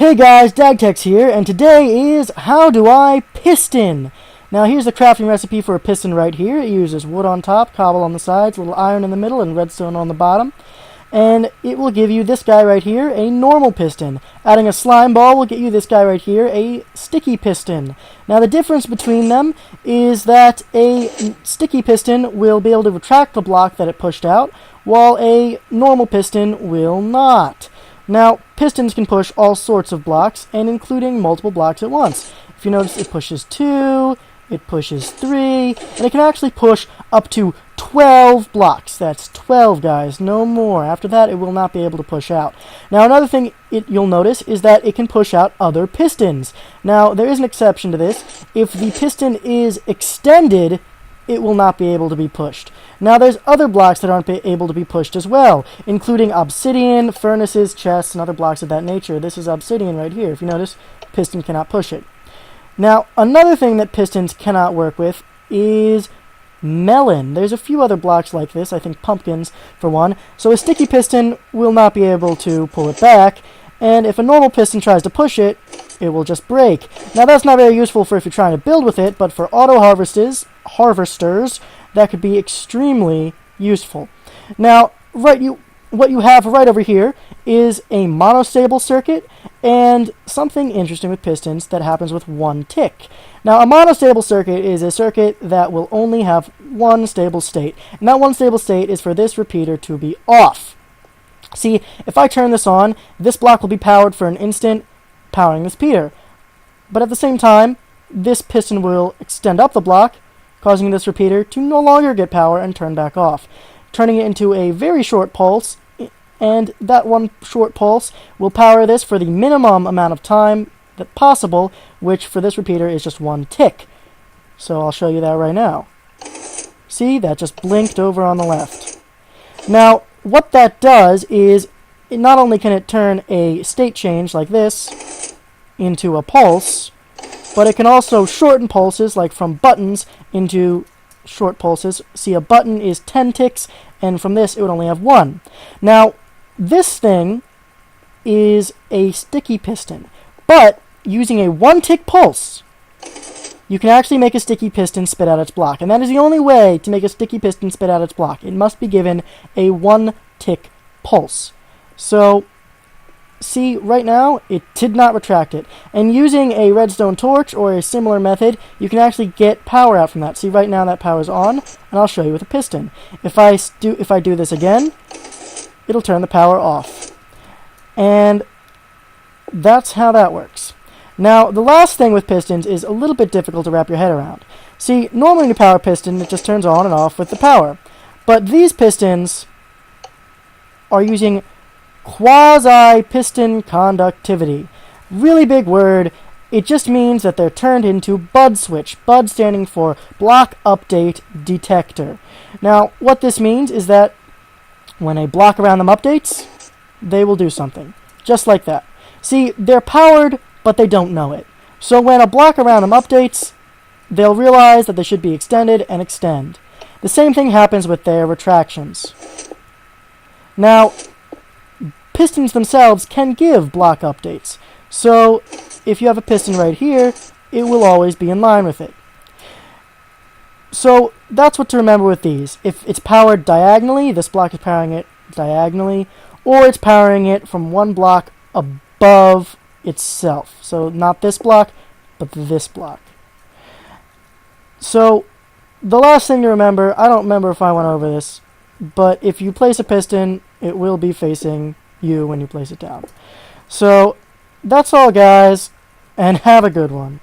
Hey guys, DagTex here, and today is How Do I Piston? Now here's the crafting recipe for a piston right here. It uses wood on top, cobble on the sides, a little iron in the middle, and redstone on the bottom. And it will give you this guy right here, a normal piston. Adding a slime ball will get you this guy right here, a sticky piston. Now the difference between them is that a sticky piston will be able to retract the block that it pushed out, while a normal piston will not. Now, pistons can push all sorts of blocks, and including multiple blocks at once. If you notice, it pushes 2, it pushes 3, and it can actually push up to 12 blocks. That's 12, guys, no more. After that, it will not be able to push out. Now, another thing you'll notice is that it can push out other pistons. Now, there is an exception to this. If the piston is extended, it will not be able to be pushed. Now there's other blocks that aren't able to be pushed as well, including obsidian, furnaces, chests, and other blocks of that nature. This is obsidian right here. If you notice, piston cannot push it. Now, another thing that pistons cannot work with is melon. There's a few other blocks like this, I think pumpkins for one, so a sticky piston will not be able to pull it back, and if a normal piston tries to push it, it will just break. Now that's not very useful for if you're trying to build with it, but for auto harvesters, that could be extremely useful. Now, what you have right over here is a monostable circuit, and something interesting with pistons that happens with one tick. Now, a monostable circuit is a circuit that will only have one stable state, and that one stable state is for this repeater to be off. See, if I turn this on, this block will be powered for an instant, powering this repeater. But at the same time, this piston will extend up the block, causing this repeater to no longer get power and turn back off, turning it into a very short pulse, and that one short pulse will power this for the minimum amount of time that possible, which for this repeater is just one tick. So I'll show you that right now. See, that just blinked over on the left. Now, what that does is, not only can it turn a state change like this into a pulse, but it can also shorten pulses, like from buttons into short pulses. See, a button is 10 ticks, and from this it would only have 1. Now, this thing is a sticky piston, but using a 1-tick pulse, you can actually make a sticky piston spit out its block, and that is the only way to make a sticky piston spit out its block. It must be given a 1-tick pulse. So, see, right now, it did not retract it. And using a redstone torch or a similar method, you can actually get power out from that. See, right now that power is on, and I'll show you with a piston. If I do this again, it'll turn the power off. And that's how that works. Now, the last thing with pistons is a little bit difficult to wrap your head around. See, normally when you power a piston, it just turns on and off with the power. But these pistons are using quasi-piston conductivity. Really big word. It just means that they're turned into bud switch. Bud standing for block update detector. Now, what this means is that when a block around them updates, they will do something. Just like that. See, they're powered, but they don't know it. So when a block around them updates, they'll realize that they should be extended and extend. The same thing happens with their retractions. Now, pistons themselves can give block updates. So if you have a piston right here, it will always be in line with it. So that's what to remember with these. If it's powered diagonally, this block is powering it diagonally, or it's powering it from one block above itself. So not this block, but this block. So the last thing to remember, I don't remember if I went over this, but if you place a piston, it will be facing you when you place it down. So that's all, guys, and have a good one.